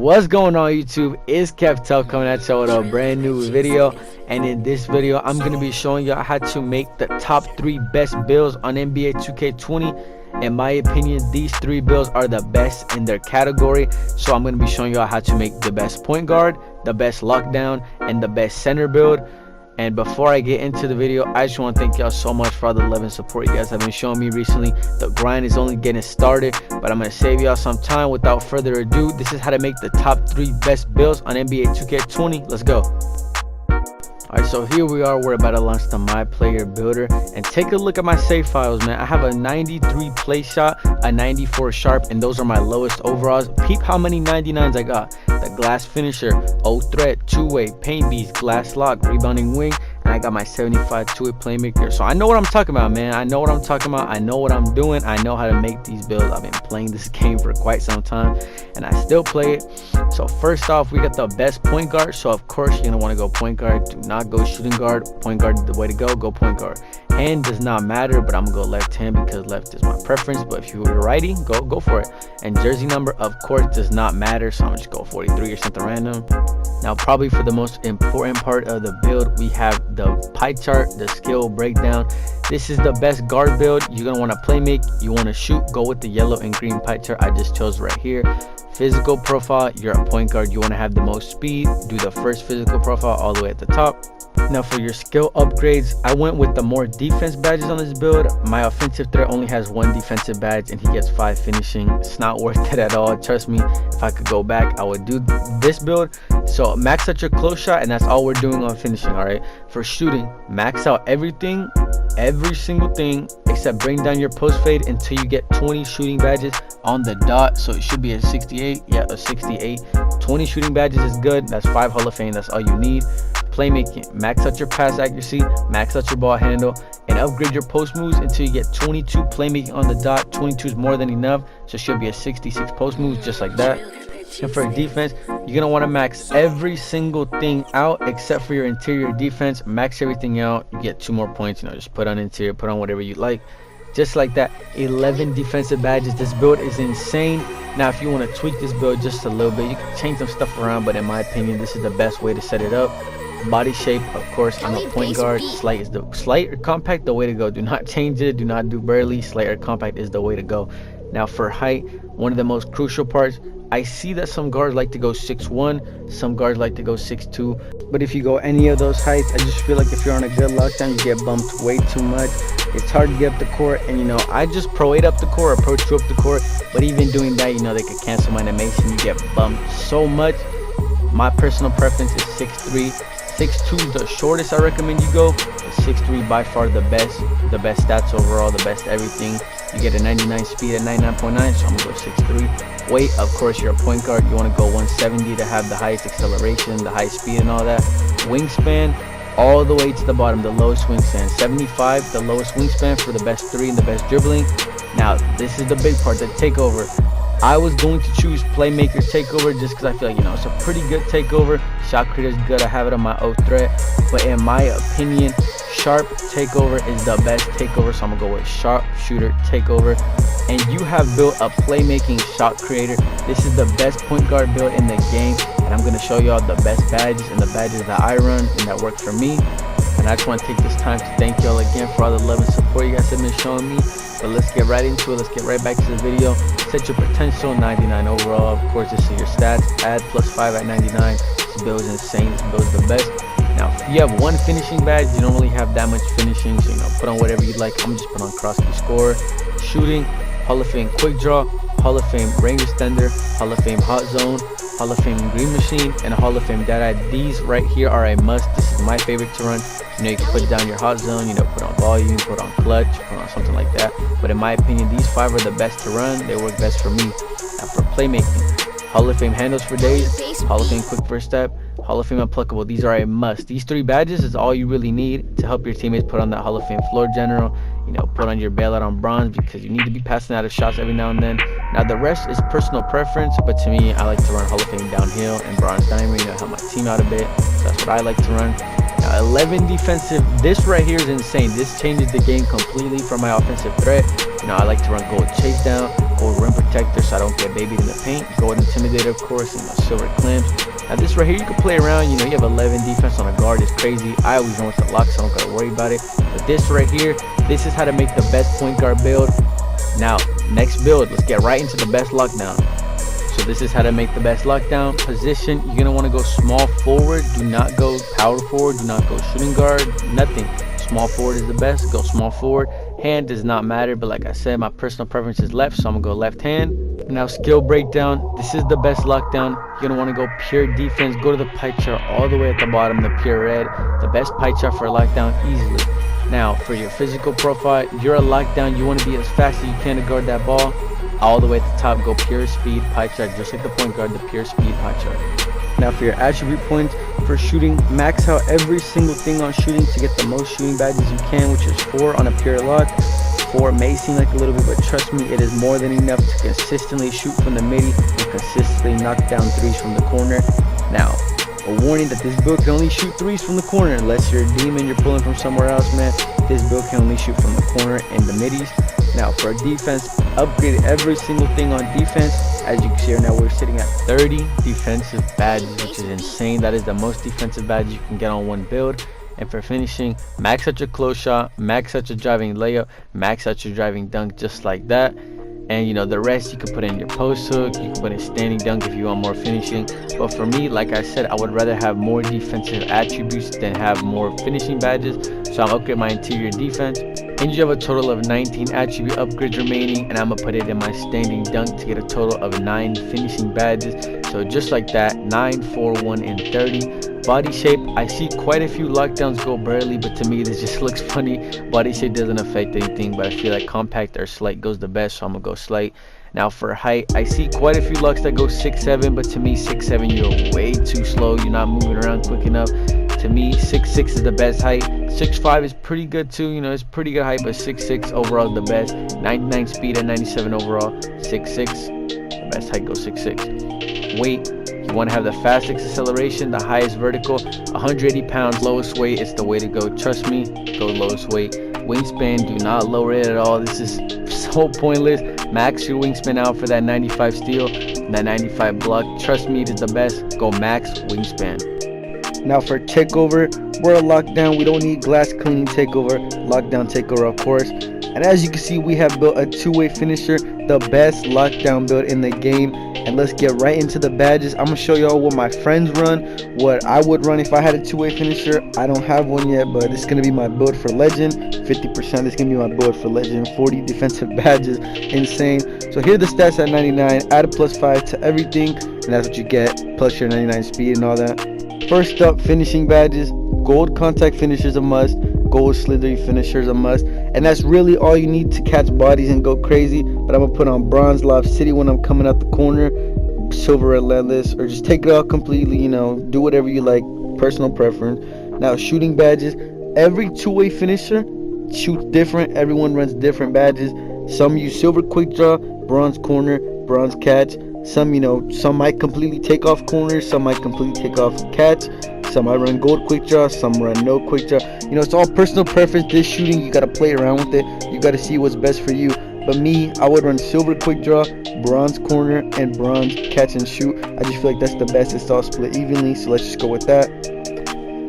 What's going on YouTube? It's KevTuff coming at you with a brand new video, and in this video I'm going to be showing you how to make the top 3 best builds on NBA 2K20. In my opinion, these 3 builds are the best in their category, so I'm going to be showing you how to make the best point guard, the best lockdown, and the best center build. And before I get into the video, I just want to thank y'all so much for all the love and support you guys have been showing me recently. The grind is only getting started, but I'm going to save y'all some time. Without further ado, this is how to make the top 3 best builds on NBA 2K20. Let's go. Alright, so here we are. We're about to launch the My Player Builder, and take a look at my save files, man. I have a 93 play shot, a 94 sharp, and those are my lowest overalls. Peep how many 99s I got. The glass finisher, threat, two-way, paint beast, glass lock, rebounding wing, and I got my 75 two-way playmaker. So I know what I'm talking about, man. I know what I'm talking about. I know what I'm doing. I know how to make these builds. I've been playing this game for quite some time, and I still play it. So first off, we got the best point guard. So of course you're gonna want to go point guard. Do not go shooting guard. Point guard is the way to go. Go point guard. Hand does not matter, but I'm gonna go left hand because left is my preference. But if you were righty, go for it. And jersey number, of course, does not matter, so I'm just go 43 or something random. Now, probably for the most important part of the build, we have the pie chart, the skill breakdown. This is the best guard build. You're gonna want to play make, you want to shoot, go with the yellow and green pie chart I just chose right here. Physical profile, you're a point guard, you want to have the most speed. Do the first physical profile all the way at the top. Now for your skill upgrades, I went with the more defense badges on this build. My offensive threat only has 1 defensive badge and he gets 5 finishing. It's not worth it at all. Trust me, if I could go back, I would do this build. So max out your close shot, and that's all we're doing on finishing. All right, for shooting, max out everything, every single thing, except bring down your post fade until you get 20 shooting badges on the dot. So it should be a 68. Yeah, a 68. 20 shooting badges is good. That's 5 Hall of Fame. That's all you need. Playmaking, max out your pass accuracy, max out your ball handle, and upgrade your post moves until you get 22 playmaking on the dot. 22 is more than enough, so it should be a 66 post moves, just like that. And for defense, you're gonna want to max every single thing out except for your interior defense. Max everything out, you get 2 more points. Just put on interior, put on whatever you like, just like that. 11 defensive badges. This build is insane. Now if you want to tweak this build just a little bit, you can change some stuff around, but in my opinion, this is the best way to set it up. Body shape, of course, I'm a point guard. Slight is the slight or compact, the way to go. Do not change it, do not do barely. Slight or compact is the way to go. Now for height, one of the most crucial parts, I see that some guards like to go 6'1", some guards like to go 6'2", but if you go any of those heights, I just feel like if you're on a good lockdown, you get bumped way too much. It's hard to get up the court, and I just pro 8 up the court, or pro 2 up the court, but even doing that, they could cancel my animation. You get bumped so much. My personal preference is 6'3". 6'2" is the shortest I recommend you go. 6'3" by far the best stats overall, the best everything. You get a 99 speed at 99.9, so I'm gonna go 6'3". Weight, of course, you're a point guard, you want to go 170 to have the highest acceleration, the high speed, and all that. Wingspan, all the way to the bottom, the lowest wingspan. 75, the lowest wingspan for the best 3 and the best dribbling. Now this is the big part, the takeover. I was going to choose playmaker takeover just because I feel like it's a pretty good takeover. Shot creator is good, I have it on my threat, but in my opinion, sharp takeover is the best takeover, so I'm gonna go with sharp shooter takeover. And you have built a playmaking shot creator. This is the best point guard build in the game, and I'm gonna show y'all the best badges and the badges that I run and that work for me. And I just want to take this time to thank y'all again for all the love and support you guys have been showing me. But let's get right into it. Let's get right back to the video. Set your potential, 99 overall. Of course, this is your stats. Add +5 at 99. This build is insane. This build is the best. Now, if you have 1 finishing badge, you don't really have that much finishing, so put on whatever you like. I'm just put on cross-key scorer. Shooting, Hall of Fame quick draw, Hall of Fame range extender, Hall of Fame hot zone, Hall of Fame green machine, and Hall of Fame data. These right here are a must. This is my favorite to run. You can put down your hot zone, put on volume, put on clutch, put on something like that. But in my opinion, these 5 are the best to run. They work best for me. Now for playmaking, Hall of Fame handles for days, Hall of Fame quick first step, Hall of Fame applicable. These are a must. These 3 badges is all you really need to help your teammates put on that Hall of Fame floor general. Put on your bailout on bronze because you need to be passing out of shots every now and then. Now the rest is personal preference, but to me, I like to run Hall of Fame downhill and bronze diamond, help my team out a bit. So that's what I like to run. Now 11 defensive, this right here is insane. This changes the game completely from my offensive threat. I like to run gold chase down, gold rim protector so I don't get babied in the paint. Gold intimidator, of course, and silver clamps. Now this right here, you can play around. You know, you have 11 defense on a guard. It's crazy. I always know it's a lock, so I don't gotta worry about it. But this right here, this is how to make the best point guard build. Now, next build, let's get right into the best lockdown. So this is how to make the best lockdown. Position, you're gonna want to go small forward. Do not go power forward. Do not go shooting guard. Nothing. Small forward is the best. Go small forward. Hand does not matter, but like I said, my personal preference is left, so I'm gonna go left hand. Now skill breakdown, this is the best lockdown. You're gonna want to go pure defense. Go to the pie chart all the way at the bottom, the pure red. The best pie chart for a lockdown easily. Now for your physical profile, you're a lockdown. You want to be as fast as you can to guard that ball. All the way at the top, go pure speed pie chart, just like the point guard, the pure speed pie chart. Now for your attribute points, for shooting, max out every single thing on shooting to get the most shooting badges you can, which is 4 on a pure lock. 4 may seem like a little bit, but trust me, it is more than enough to consistently shoot from the midi and consistently knock down 3s from the corner. Now, a warning that this build can only shoot 3s from the corner. Unless you're a demon, you're pulling from somewhere else, man. This build can only shoot from the corner and the middies. Now for defense, upgrade every single thing on defense. As you can see right now, we're sitting at 30 defensive badges, which is insane. That is the most defensive badges you can get on one build. And for finishing, max out your close shot, max out your driving layup, max out your driving dunk, just like that. And you know, the rest you can put in your post hook, you can put in standing dunk if you want more finishing. But for me, like I said, I would rather have more defensive attributes than have more finishing badges. So I'll upgrade my interior defense. And you have a total of 19 attribute upgrades remaining, and I'm gonna put it in my standing dunk to get a total of 9 finishing badges. So just like that, 9, 4, 1, and 30. Body shape, I see quite a few lockdowns go barely, but to me this just looks funny. Body shape doesn't affect anything, but I feel like compact or slight goes the best, so I'm gonna go slight. Now for height, I see quite a few locks that go 6'7", but to me 6'7", you're way too slow. You're not moving around quick enough. To me 6'6" is the best height. 6'5" is pretty good too, you know, it's pretty good height, but 6'6" overall is the best. 99 speed and 97 overall. 6'6", the best height goes 6'6". Weight, you want to have the fastest acceleration, the highest vertical. 180 pounds, lowest weight is the way to go. Trust me, go lowest weight. Wingspan, do not lower it at all. This is so pointless. Max your wingspan out for that 95 steal, that 95 block. Trust me, it is the best. Go max wingspan. Now for takeover, we're a lockdown. We don't need glass cleaning takeover. Lockdown takeover, of course. And as you can see, we have built a two-way finisher, the best lockdown build in the game. And let's get right into the badges. I'm gonna show y'all what my friends run, what I would run if I had a two-way finisher. I don't have one yet, but it's gonna be my build for legend. 50% is gonna be my build for legend. 40 defensive badges, insane. So here are the stats at 99. Add a +5 to everything, and that's what you get, plus your 99 speed and all that. First up, finishing badges. Gold contact finisher is a must. Gold slithery finisher is a must. And that's really all you need to catch bodies and go crazy. But I'm going to put on bronze lob city when I'm coming out the corner. Silver relentless. Or just take it out completely, you know. Do whatever you like. Personal preference. Now, shooting badges. Every two-way finisher shoots different. Everyone runs different badges. Some use silver quick draw, bronze corner, bronze catch. Some, you know, some might completely take off corners, some might completely take off catch, some might run gold quick draw, some run no quick draw. You know, it's all personal preference. This shooting, you got to play around with it. You got to see what's best for you. But me, I would run silver quick draw, bronze corner, and bronze catch and shoot. I just feel like that's the best. It's all split evenly, so let's just go with that.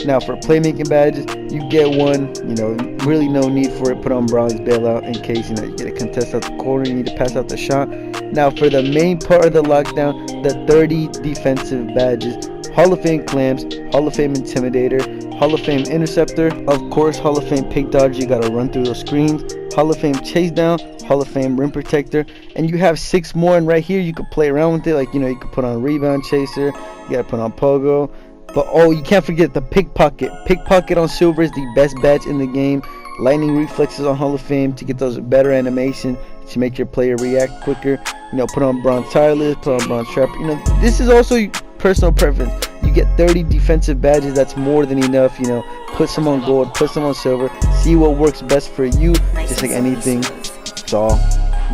Now for playmaking badges, you get one, you know, really no need for it. Put on bronze bailout in case, you know, you get a contest out the corner, you need to pass out the shot. Now for the main part of the lockdown, the 30 defensive badges. Hall of Fame clamps, Hall of Fame intimidator, Hall of Fame interceptor, of course Hall of Fame pick dodger, you gotta run through those screens, Hall of Fame chase down, Hall of Fame rim protector, and you have 6 more, and right here you could play around with it, like, you know, you could put on rebound chaser, you gotta put on pogo. But oh, you can't forget the pickpocket. Pickpocket on silver is the best badge in the game. Lightning reflexes on Hall of Fame to get those better animation to make your player react quicker. You know, put on bronze tireless, put on bronze trapper. You know, this is also personal preference. You get 30 defensive badges. That's more than enough. You know, put some on gold, put some on silver. See what works best for you. Just like anything, it's all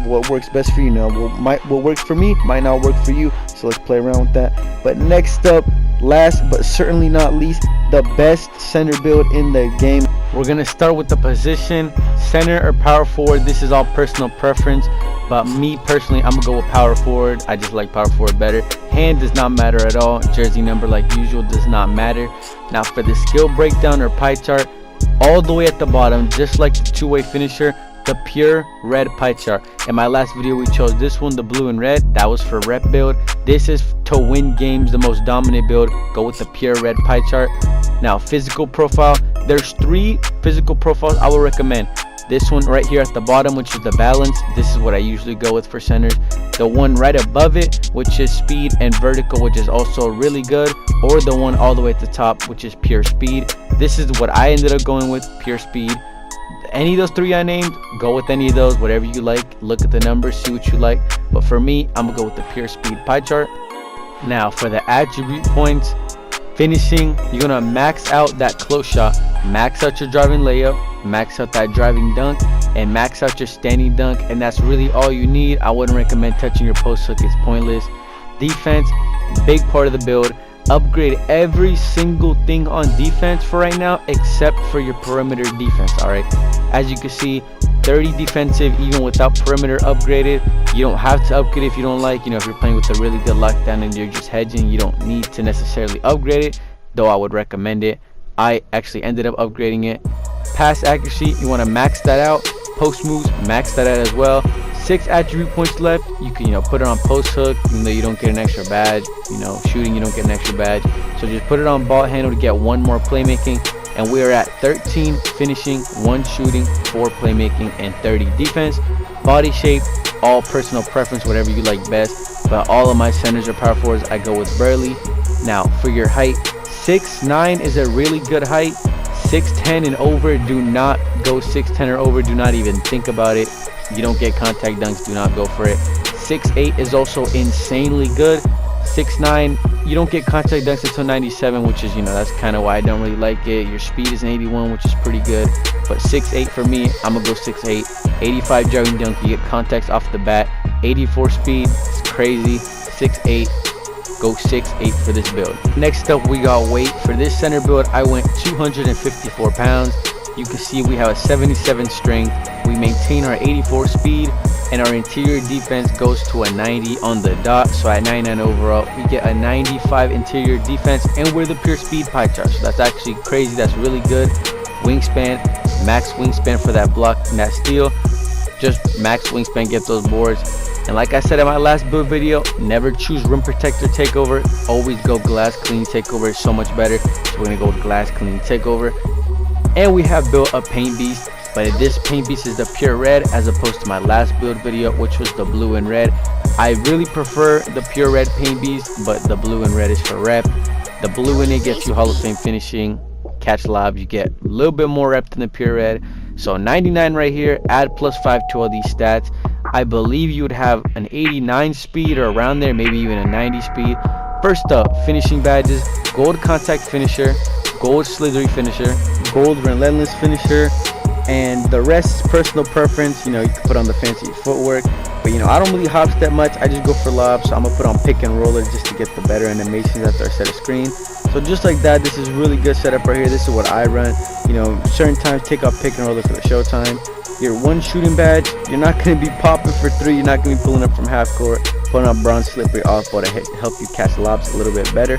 what works best for you. Now, what works for me might not work for you. So let's play around with that. But next up, last but certainly not least, the best center build in the game. We're gonna start with the position, center or power forward. This is all personal preference. but me personally, I'm gonna go with power forward. I just like power forward better. Hand does not matter at all. Jersey number, like usual, does not matter. Now for the skill breakdown or pie chart, all the way at the bottom, just like the two-way finisher, the pure red pie chart. In my last video we chose this one, the blue and red. That was for rep build. This is to win games, the most dominant build. Go with the pure red pie chart. Now physical profile, there's 3 physical profiles I will recommend. This one right here at the bottom, which is the balance. This is what I usually go with for centers. The one right above it, which is speed and vertical, which is also really good. Or the one all the way at the top, which is pure speed. This is what I ended up going with, pure speed. Any of those 3 I named, go with any of those, whatever you like. Look at the numbers, see what you like. But for me, I'm gonna go with the pure speed pie chart. Now for the attribute points, finishing, you're gonna max out that close shot, max out your driving layup, max out that driving dunk, and max out your standing dunk, and that's really all you need. I wouldn't recommend touching your post hook, it's pointless. Defense, big part of the build. Upgrade every single thing on defense for right now except for your perimeter defense. All right, as you can see, 30 defensive even without perimeter upgraded. You don't have to upgrade if you don't like, if you're playing with a really good lockdown and you're just hedging, you don't need to necessarily upgrade it, though I would recommend it. I actually ended up upgrading it. Pass accuracy, you want to max that out. Post moves, max that out as well. 6 attribute points left. You can put it on post hook, even though you don't get an extra badge. Shooting, you don't get an extra badge, so just put it on ball handle to get 1 more playmaking. And we're at 13 finishing, 1 shooting, 4 playmaking, and 30 defense. Body shape, all personal preference, whatever you like best, but all of my centers or power forwards I go with Burley. Now for your height, 6'9" is a really good height. 6'10" and over, do not go 6'10" or over, do not even think about it. You don't get contact dunks, do not go for it. 6'8" is also insanely good. 6'9", you don't get contact dunks until 97, which is, that's kind of why I don't really like it. Your speed is an 81, which is pretty good, but 6'8" for me, I'm gonna go 6'8". 85 driving dunk, you get contacts off the bat. 84 speed, it's crazy. 6'8", go 6'8" for this build. Next up, we got weight. For this center build, I went 254 pounds. You can see we have a 77 strength. We maintain our 84 speed, and our interior defense goes to a 90 on the dot. So at 99 overall, we get a 95 interior defense, and we're the pure speed pie chart. So that's actually crazy. That's really good. Wingspan, max wingspan for that block and that steal. Just max wingspan, get those boards. And like I said in my last build video, never choose rim protector takeover. Always go glass clean takeover. It's so much better. So we're gonna go with glass clean takeover. And we have built a paint beast, but this paint beast is the pure red as opposed to my last build video, which was the blue and red. I really prefer the pure red paint beast, but the blue and red is for rep. The blue in it gets you Hall of Fame finishing, catch lob, you get a little bit more rep than the pure red. So 99 right here, add +5 to all these stats. I believe you would have an 89 speed or around there, maybe even a 90 speed. First up, finishing badges: gold contact finisher, gold slithery finisher, gold relentless finisher, and the rest is personal preference. You can put on the fancy footwork, but I don't really hop step much. I just go for lobs, so I'm gonna put on pick and roller just to get the better animations after I set a screen. So just like that, this is really good setup right here. This is what I run. Certain times take off pick and roller for the showtime. Your 1 shooting badge, you're not gonna be popping for 3. You're not gonna be pulling up from half court, putting on bronze slippery off ball to help you catch lobs a little bit better.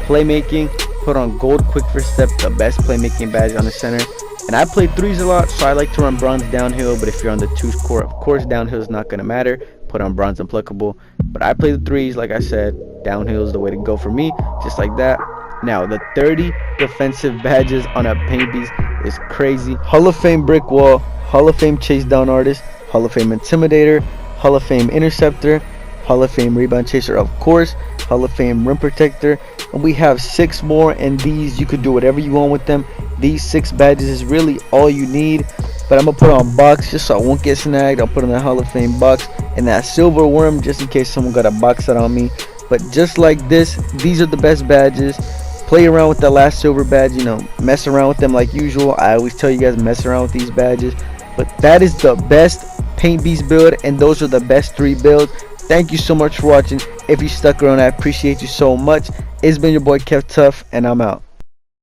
Playmaking, put on gold quick first step, the best playmaking badge on the center. And I play 3s a lot, so I like to run bronze downhill, but if you're on the 2s court, of course downhill is not gonna matter. Put on bronze unpluckable, but I play the 3s. Like I said, downhill is the way to go for me, just like that. Now the 30 defensive badges on a paint beast is crazy. Hall of Fame brick wall, Hall of Fame chase down artist, Hall of Fame intimidator, Hall of Fame interceptor, Hall of Fame rebound chaser, of course, Hall of Fame rim protector, and we have 6 more, and these you could do whatever you want with them. These 6 badges is really all you need, but I'm gonna put on box just so I won't get snagged. I'll put on that Hall of Fame box and that silver worm just in case someone got a box set on me. But just like this, these are the best badges. Play around with the last silver badge, mess around with them like usual. I always tell you guys, mess around with these badges, but that is the best paint beast build, and those are the best 3 builds. Thank you so much for watching. If you stuck around, I appreciate you so much. It's been your boy KevTuff, and I'm out.